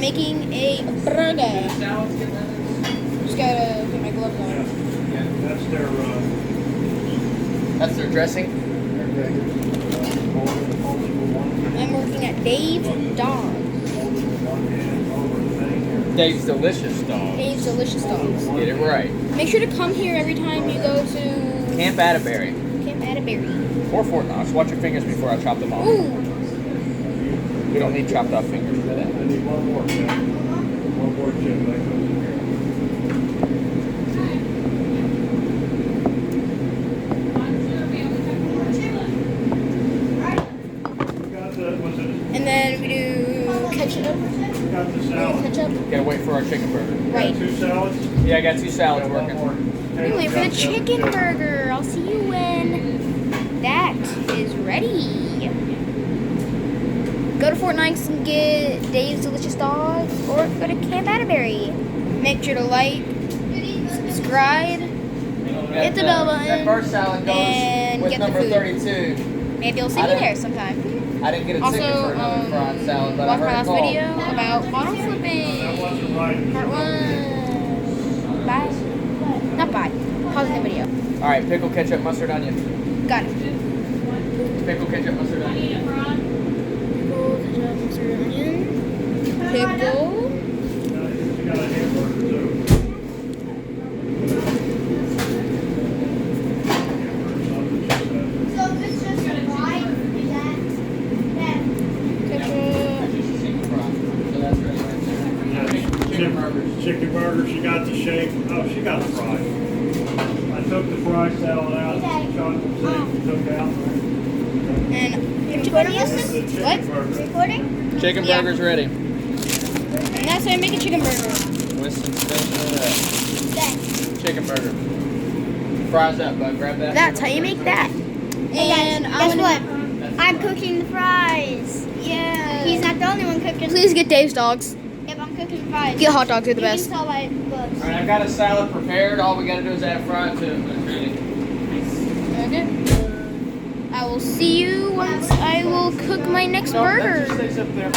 making a burger. Just gotta put my gloves on. Yeah, That's their dressing. I'm working at Dave's Dogs. Dave's Delicious Dog. Dave's Delicious Dogs. Get it right. Make sure to come here every time you go to Camp Atterbury. Camp Atterbury. Or Fort Knox. Watch your fingers before I chop them off. Ooh. We don't need chopped off fingers for that. I need one more, Chip. One more chip. That goes in here. And then we do ketchup. Got the salad. Ketchup. Gotta wait for our chicken burger. Right. 2 salads? Yeah, I got 2 salads One working. more. We wait for the chicken burger. I'll see you when that is ready. Go to Fort Knox and get Dave's Delicious Dogs, or go to Camp Atterbury. Make sure to like, subscribe, hit the bell button, That first salad goes and with get the number food. 32. Maybe I'll see I you don't- there sometime. I didn't get a Also, ticket for another fried salad, but I watch my heard last it called. video about bottle That flipping. wasn't right. Part 1. Bye. Not bye. Pause the video. Alright, pickle, ketchup, mustard, onion. Got it. Pickle, ketchup, mustard, onion. Pickle, ketchup, mustard, onion. Pickle. She got a hamburger too. So this just fried? Is that? Ketchup. So that's ready right there. Chicken burgers. Chicken burger, she got the shake. Oh, she got the fry. I took the fried salad out, chocolate steak took out. And Recording This us? is the chicken What? burger. Recording? Chicken Yeah. burger's ready. and that's how I make a chicken burger. With some special That. chicken burger. Fries up, bud. Grab that. That's how you make that. And Guess what? That's I'm fine. cooking the fries. Yeah. He's not the only one cooking. Please get Dave's Dogs. Yep, I'm cooking fries. Get hot dogs, they're the You best. can tell by looks. Alright, I've got a salad prepared. All we gotta do is add fry to it. It's ready. Okay. I will see you once I will cook my next No, that burger. just stays up there.